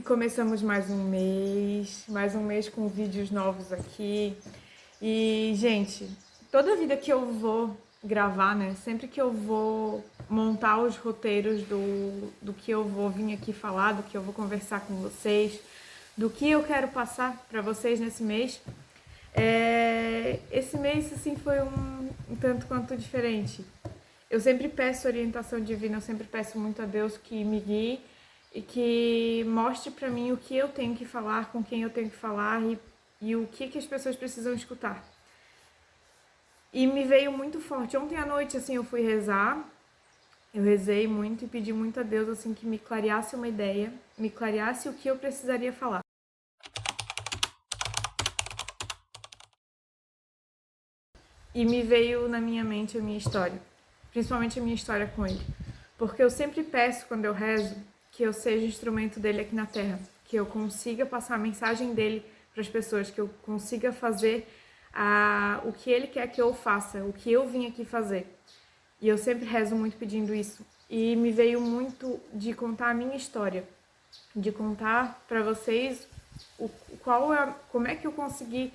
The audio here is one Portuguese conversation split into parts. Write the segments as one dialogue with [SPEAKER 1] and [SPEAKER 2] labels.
[SPEAKER 1] começamos mais um mês com vídeos novos aqui. E, gente, toda vida que eu vou gravar, né? Sempre que eu vou montar os roteiros do que eu vou vir aqui falar, do que eu vou conversar com vocês, do que eu quero passar para vocês nesse mês, esse mês, assim, foi um tanto quanto diferente. Eu sempre peço orientação divina, eu sempre peço muito a Deus que me guie e que mostre pra mim o que eu tenho que falar, com quem eu tenho que falar e o que as pessoas precisam escutar. E me veio muito forte. Ontem à noite, assim, eu fui rezar, eu rezei muito e pedi muito a Deus, assim, que me clareasse uma ideia, me clareasse o que eu precisaria falar. E me veio na minha mente a minha história, principalmente a minha história com ele. Porque eu sempre peço, quando eu rezo, que eu seja instrumento dele aqui na Terra, que eu consiga passar a mensagem dele para as pessoas, que eu consiga fazer o que ele quer que eu faça, o que eu vim aqui fazer. E eu sempre rezo muito pedindo isso. E me veio muito de contar a minha história, de contar para vocês como é que eu consegui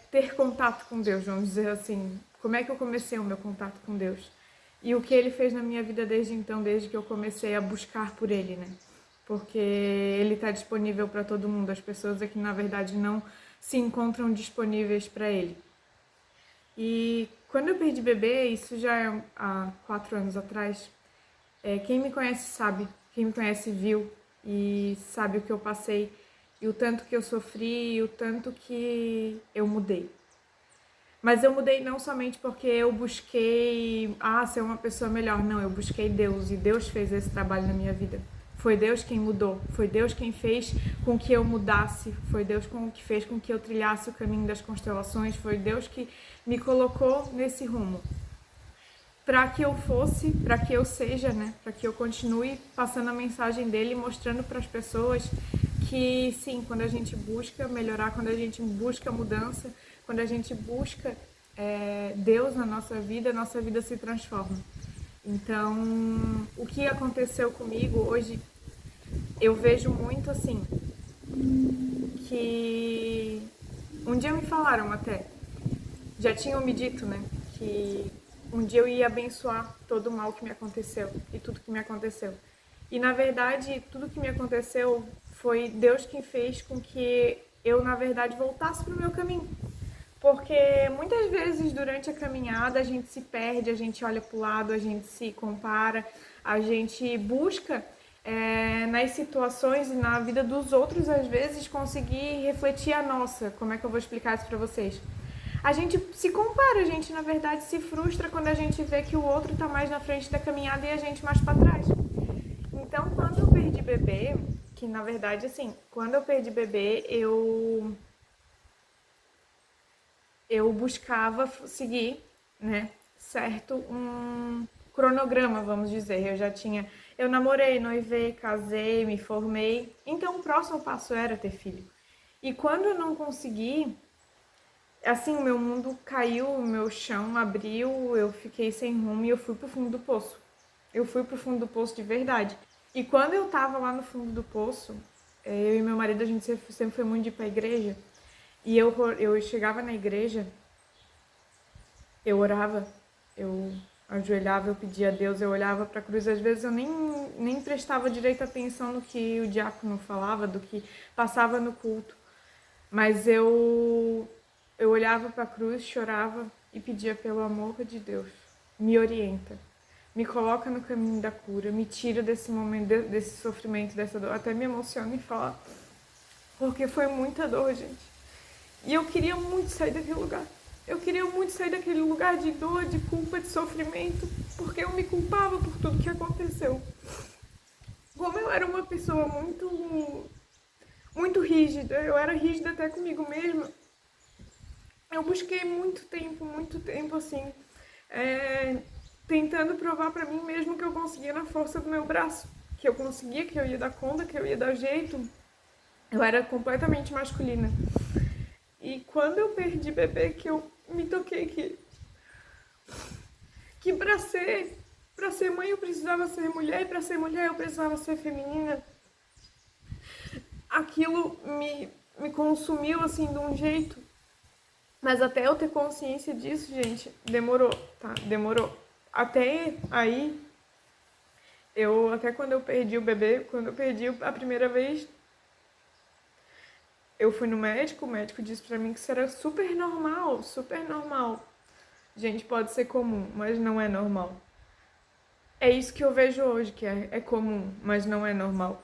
[SPEAKER 1] ter contato com Deus, vamos dizer assim. Como é que eu comecei o meu contato com Deus. E o que ele fez na minha vida desde então, desde que eu comecei a buscar por ele, né? Porque ele está disponível para todo mundo. As pessoas aqui, na verdade, não se encontram disponíveis para ele. E quando eu perdi bebê, isso já é há 4 anos atrás, quem me conhece sabe, quem me conhece viu e sabe o que eu passei e o tanto que eu sofri e o tanto que eu mudei. Mas eu mudei não somente porque eu busquei ser uma pessoa melhor, não, eu busquei Deus e Deus fez esse trabalho na minha vida. Foi Deus quem mudou, foi Deus quem fez com que eu mudasse, foi Deus que fez com que eu trilhasse o caminho das constelações, foi Deus que me colocou nesse rumo. Para que eu fosse, para que eu seja, né? Para que eu continue passando a mensagem dele, mostrando para as pessoas que sim, quando a gente busca melhorar, quando a gente busca mudança, quando a gente busca Deus na nossa vida se transforma. Então, o que aconteceu comigo hoje, eu vejo muito assim, que um dia me falaram até, já tinham me dito, né, que um dia eu ia abençoar todo o mal que me aconteceu e tudo que me aconteceu. E na verdade, tudo que me aconteceu foi Deus quem fez com que eu, na verdade, voltasse para o meu caminho. Porque muitas vezes durante a caminhada a gente se perde, a gente olha para o lado, a gente se compara, a gente busca nas situações e na vida dos outros, às vezes, conseguir refletir a nossa. Como é que eu vou explicar isso para vocês? A gente se compara, a gente na verdade se frustra quando a gente vê que o outro está mais na frente da caminhada e a gente mais para trás. Então, quando eu perdi bebê, que na verdade, assim, quando eu perdi bebê, eu buscava seguir, né, certo, um cronograma, vamos dizer. Eu namorei, noivei, casei, me formei. Então, o próximo passo era ter filho. E quando eu não consegui, assim, o meu mundo caiu, o meu chão abriu, eu fiquei sem rumo e eu fui pro fundo do poço. Eu fui pro fundo do poço de verdade. E quando eu tava lá no fundo do poço, eu e meu marido, a gente sempre foi muito de ir pra igreja. E eu chegava na igreja, eu orava, eu ajoelhava, eu pedia a Deus, eu olhava pra cruz. Às vezes eu nem prestava direito atenção no que o diácono falava, do que passava no culto. Mas eu olhava para a cruz, chorava e pedia pelo amor de Deus, me orienta, me coloca no caminho da cura, me tira desse momento, desse sofrimento, dessa dor. Até me emociono em falar, porque foi muita dor, gente. E eu queria muito sair daquele lugar. Eu queria muito sair daquele lugar de dor, de culpa, de sofrimento, porque eu me culpava por tudo que aconteceu. Como eu era uma pessoa muito rígida, eu era rígida até comigo mesma. Eu busquei muito tempo, assim, tentando provar pra mim mesmo que eu conseguia na força do meu braço, que eu conseguia, que eu ia dar conta, que eu ia dar jeito. Eu era completamente masculina. E quando eu perdi bebê, que eu me toquei que pra ser mãe eu precisava ser mulher, e pra ser mulher eu precisava ser feminina. aquilo me consumiu, assim, de um jeito. Mas até eu ter consciência disso, gente, demorou, tá? Demorou. Até aí, até quando eu perdi o bebê, quando eu perdi a primeira vez, eu fui no médico, o médico disse pra mim que isso era super normal, super normal. Gente, pode ser comum, mas não é normal. É isso que eu vejo hoje, que é comum, mas não é normal.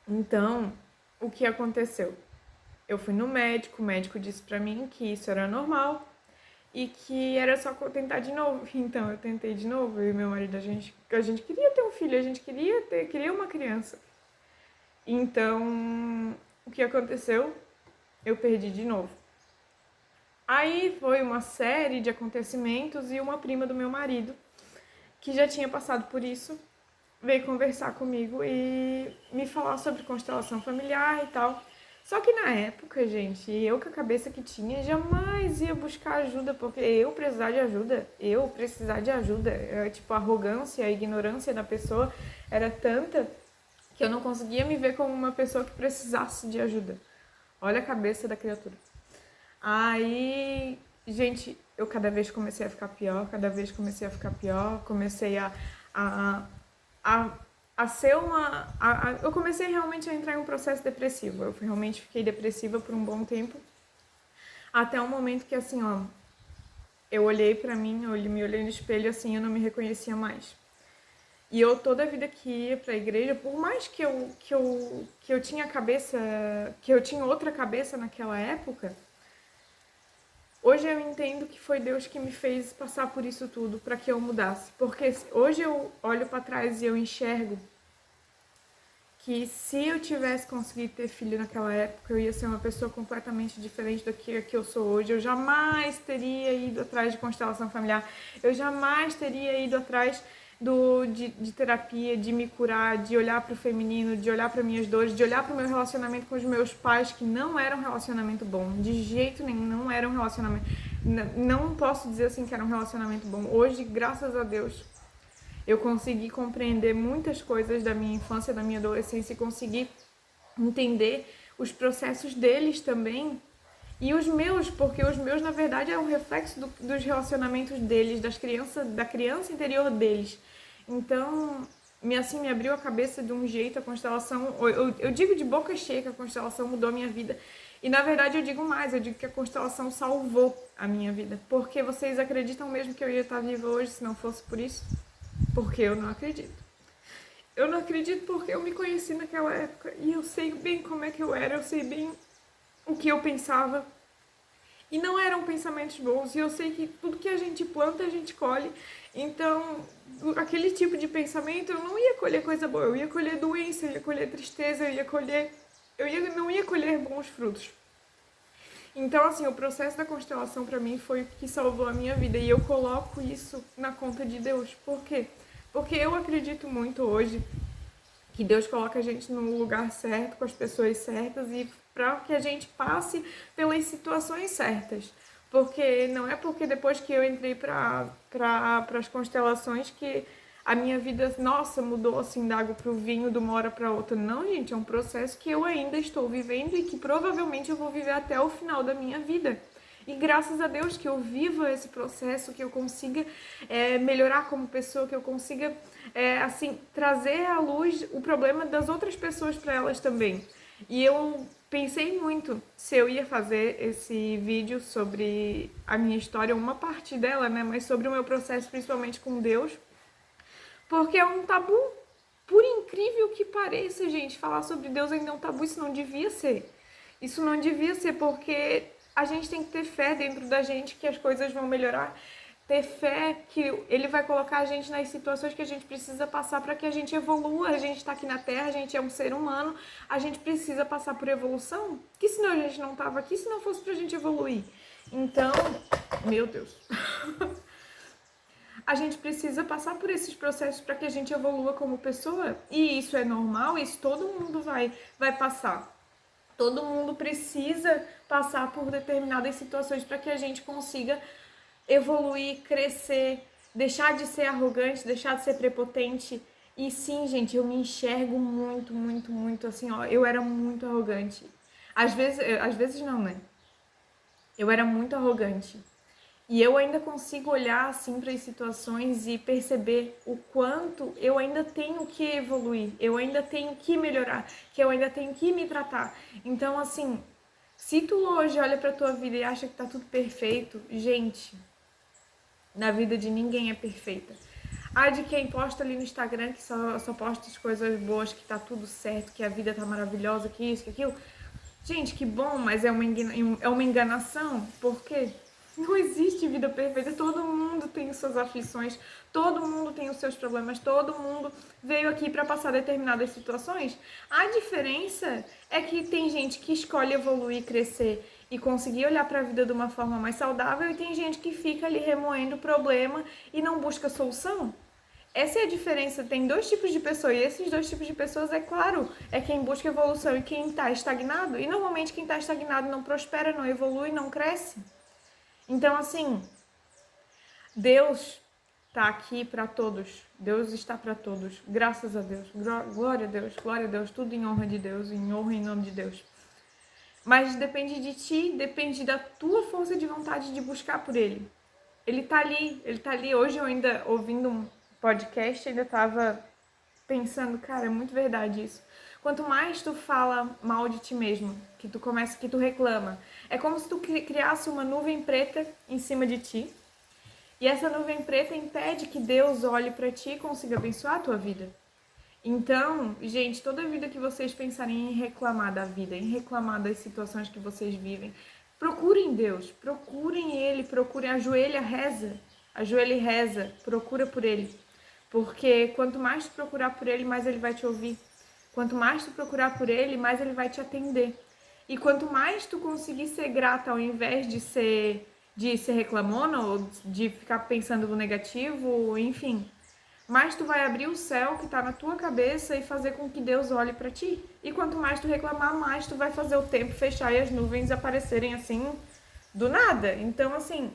[SPEAKER 1] Então, o que aconteceu? Eu fui no médico, o médico disse pra mim que isso era normal e que era só tentar de novo. Então, eu tentei de novo, eu e meu marido, a gente queria ter um filho, a gente queria uma criança. Então, o que aconteceu? Eu perdi de novo. Aí foi uma série de acontecimentos e uma prima do meu marido, que já tinha passado por isso, veio conversar comigo e me falar sobre constelação familiar e tal. Só que na época, gente, eu com a cabeça que tinha, jamais ia buscar ajuda, porque eu precisar de ajuda, tipo, a arrogância, a ignorância da pessoa era tanta que eu não conseguia me ver como uma pessoa que precisasse de ajuda. Olha a cabeça da criatura. Aí, gente, eu cada vez comecei a ficar pior, comecei a ser uma... eu comecei realmente a entrar em um processo depressivo, eu realmente fiquei depressiva por um bom tempo, até um momento que assim, ó, eu olhei pra mim, me olhei no espelho assim, eu não me reconhecia mais. E eu toda a vida que ia pra igreja, por mais que eu tinha cabeça, que eu tinha outra cabeça naquela época, hoje eu entendo que foi Deus que me fez passar por isso tudo, para que eu mudasse. Porque hoje eu olho para trás e eu enxergo que se eu tivesse conseguido ter filho naquela época, eu ia ser uma pessoa completamente diferente do que eu sou hoje. Eu jamais teria ido atrás de constelação familiar. Eu jamais teria ido atrás de terapia, de me curar, de olhar para o feminino, de olhar para minhas dores, de olhar para o meu relacionamento com os meus pais, que não era um relacionamento bom, de jeito nenhum, não era um relacionamento, não posso dizer assim que era um relacionamento bom. Hoje, graças a Deus, eu consegui compreender muitas coisas da minha infância, da minha adolescência e consegui entender os processos deles também. E os meus, porque os meus, na verdade, é um reflexo dos relacionamentos deles, da criança interior deles. Então, me abriu a cabeça de um jeito, a constelação... Eu digo de boca cheia que a constelação mudou a minha vida. E, na verdade, eu digo mais, eu digo que a constelação salvou a minha vida. Porque vocês acreditam mesmo que eu ia estar viva hoje se não fosse por isso? Porque eu não acredito. Eu não acredito porque eu me conheci naquela época e eu sei bem como é que eu era, eu sei bem o que eu pensava. E não eram pensamentos bons. E eu sei que tudo que a gente planta, a gente colhe. Então, aquele tipo de pensamento, eu não ia colher coisa boa. Eu ia colher doença, eu ia colher tristeza, não ia colher bons frutos. Então, assim, o processo da constelação pra mim foi o que salvou a minha vida. E eu coloco isso na conta de Deus. Por quê? Porque eu acredito muito hoje que Deus coloca a gente no lugar certo, com as pessoas certas e para que a gente passe pelas situações certas. Porque não é porque depois que eu entrei para as constelações que a minha vida, nossa, mudou assim da água para o vinho, de uma hora para outra. Não, gente, é um processo que eu ainda estou vivendo e que provavelmente eu vou viver até o final da minha vida. E graças a Deus que eu viva esse processo, que eu consiga melhorar como pessoa, que eu consiga assim trazer à luz o problema das outras pessoas para elas também. E eu pensei muito se eu ia fazer esse vídeo sobre a minha história, uma parte dela, né, mas sobre o meu processo, principalmente com Deus, porque é um tabu. Por incrível que pareça, gente, falar sobre Deus ainda é um tabu, isso não devia ser. Isso não devia ser porque a gente tem que ter fé dentro da gente que as coisas vão melhorar, ter fé que Ele vai colocar a gente nas situações que a gente precisa passar para que a gente evolua. A gente está aqui na Terra, a gente é um ser humano, a gente precisa passar por evolução, que senão a gente não estava aqui se não fosse para a gente evoluir. Então, meu Deus... A gente precisa passar por esses processos para que a gente evolua como pessoa. E isso é normal, isso todo mundo vai passar. Todo mundo precisa passar por determinadas situações para que a gente consiga evoluir, crescer, deixar de ser arrogante, deixar de ser prepotente E sim, gente, eu me enxergo muito, muito, muito assim, ó, eu era muito arrogante. Às vezes não, né? Eu era muito arrogante. E eu ainda consigo olhar assim para as situações e perceber o quanto eu ainda tenho que evoluir, eu ainda tenho que melhorar, que eu ainda tenho que me tratar. Então, assim, se tu hoje olha para tua vida e acha que tá tudo perfeito, gente, na vida de ninguém é perfeita. A de quem posta ali no Instagram que só posta as coisas boas, que tá tudo certo, que a vida tá maravilhosa, que isso, que aquilo. Gente, que bom, mas é uma enganação, porque não existe vida perfeita. Todo mundo tem suas aflições, todo mundo tem os seus problemas, todo mundo veio aqui para passar determinadas situações. A diferença é que tem gente que escolhe evoluir, crescer e conseguir olhar para a vida de uma forma mais saudável, e tem gente que fica ali remoendo o problema e não busca solução. Essa é a diferença. Tem dois tipos de pessoas, e esses dois tipos de pessoas, é claro, é quem busca evolução e quem está estagnado. E normalmente quem está estagnado não prospera, não evolui, não cresce. Então, assim, Deus está aqui para todos. Deus está para todos. Graças a Deus. Glória a Deus, glória a Deus. Tudo em honra de Deus, em honra em nome de Deus. Mas depende de ti, depende da tua força de vontade de buscar por Ele. Ele tá ali. Hoje eu ainda, ouvindo um podcast, ainda tava pensando, cara, é muito verdade isso. Quanto mais tu fala mal de ti mesmo, que tu reclama, é como se tu criasse uma nuvem preta em cima de ti. E essa nuvem preta impede que Deus olhe para ti e consiga abençoar a tua vida. Então, gente, toda vida que vocês pensarem em reclamar da vida, em reclamar das situações que vocês vivem, procurem Deus, procurem Ele, procurem, ajoelha e reza, procura por Ele. Porque quanto mais tu procurar por Ele, mais Ele vai te ouvir. Quanto mais tu procurar por Ele, mais Ele vai te atender. E quanto mais tu conseguir ser grata ao invés de ser reclamona ou de ficar pensando no negativo, enfim, mais tu vai abrir o céu que tá na tua cabeça e fazer com que Deus olhe para ti. E quanto mais tu reclamar, mais tu vai fazer o tempo fechar e as nuvens aparecerem assim do nada. Então, assim,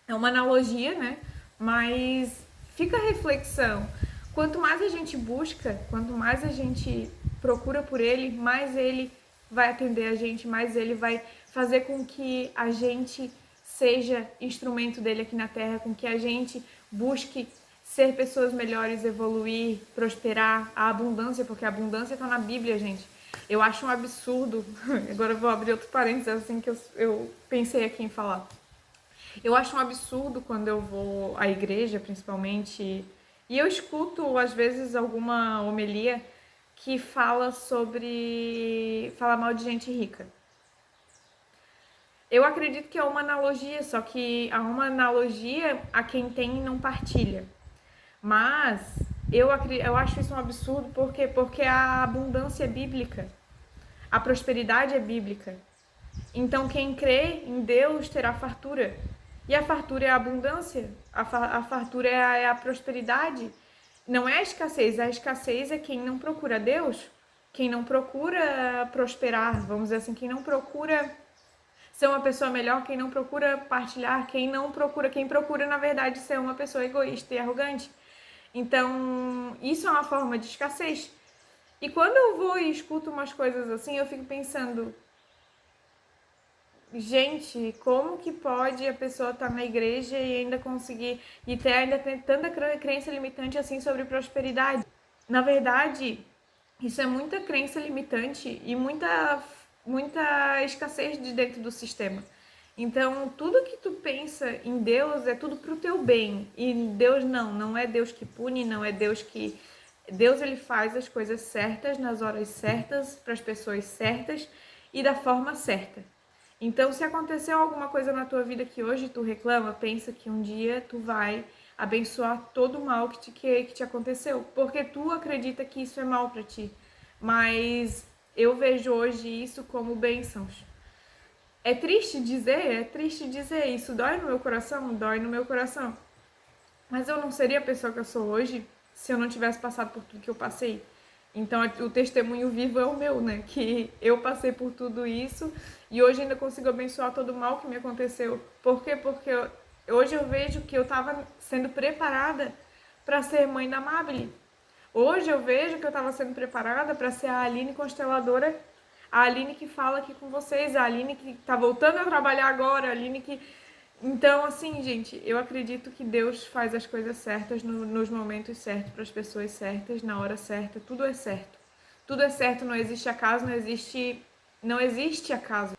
[SPEAKER 1] é uma analogia, né? Mas fica a reflexão. Quanto mais a gente busca, quanto mais a gente procura por Ele, mais Ele vai atender a gente, mais Ele vai fazer com que a gente seja instrumento dele aqui na Terra, com que a gente busque ser pessoas melhores, evoluir, prosperar, a abundância, porque a abundância está na Bíblia, gente. Eu acho um absurdo, agora eu vou abrir outro parênteses, assim que eu pensei aqui em falar. Eu acho um absurdo quando eu vou à igreja, principalmente, e eu escuto, às vezes, alguma homilia que fala mal de gente rica. Eu acredito que é uma analogia, só que há uma analogia a quem tem e não partilha. Mas eu acho isso um absurdo, por quê? Porque a abundância é bíblica, a prosperidade é bíblica. Então quem crê em Deus terá fartura. E a fartura é a abundância, a fartura é a prosperidade. Não é a escassez é quem não procura Deus, quem não procura prosperar, vamos dizer assim, quem não procura ser uma pessoa melhor, quem não procura partilhar, quem procura na verdade ser uma pessoa egoísta e arrogante. Então, isso é uma forma de escassez. E quando eu vou e escuto umas coisas assim, eu fico pensando, gente, como que pode a pessoa estar na igreja e ainda conseguir, ainda ter tanta crença limitante assim sobre prosperidade? Na verdade, isso é muita crença limitante e muita escassez de dentro do sistema. Então, tudo que tu pensa em Deus é tudo pro teu bem. E Deus não é Deus que pune, não é Deus que... Deus, ele faz as coisas certas, nas horas certas, para as pessoas certas e da forma certa. Então, se aconteceu alguma coisa na tua vida que hoje tu reclama, pensa que um dia tu vai abençoar todo o mal que te aconteceu, porque tu acredita que isso é mal para ti. Mas eu vejo hoje isso como bênçãos. É triste dizer, isso dói no meu coração. Mas eu não seria a pessoa que eu sou hoje se eu não tivesse passado por tudo que eu passei. Então, o testemunho vivo é o meu, né? Que eu passei por tudo isso e hoje ainda consigo abençoar todo o mal que me aconteceu. Por quê? Porque hoje eu vejo que eu estava sendo preparada para ser mãe da Mabel. Hoje eu vejo que eu estava sendo preparada para ser a Aline consteladora, a Aline que fala aqui com vocês, a Aline que está voltando a trabalhar agora, a Aline que... Então, assim, gente, eu acredito que Deus faz as coisas certas nos momentos certos, para as pessoas certas, na hora certa, tudo é certo. Tudo é certo, não existe acaso, não existe acaso.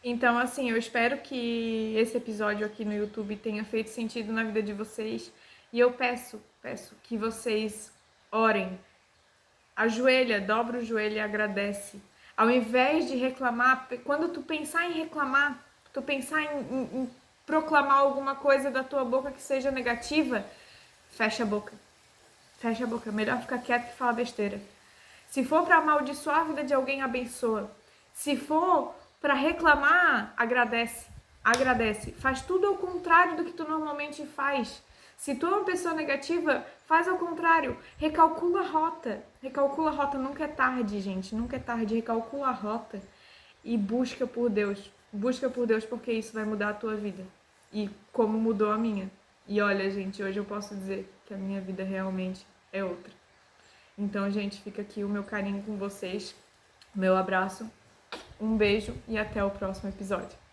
[SPEAKER 1] Então, assim, eu espero que esse episódio aqui no YouTube tenha feito sentido na vida de vocês. E eu peço que vocês orem. Ajoelha, dobra o joelho e agradece. Ao invés de reclamar, quando tu pensar em reclamar, tu pensar em proclamar alguma coisa da tua boca que seja negativa, fecha a boca. Fecha a boca. Melhor ficar quieto que falar besteira. Se for para amaldiçoar a vida de alguém, abençoa. Se for para reclamar, agradece. Agradece. Faz tudo ao contrário do que tu normalmente faz. Se tu é uma pessoa negativa, faz ao contrário. Recalcula a rota. Recalcula a rota. Nunca é tarde, gente. Nunca é tarde. Recalcula a rota e busca por Deus. Busca por Deus, porque isso vai mudar a tua vida. E como mudou a minha. E olha, gente, hoje eu posso dizer que a minha vida realmente é outra. Então, gente, fica aqui o meu carinho com vocês, meu abraço, um beijo e até o próximo episódio.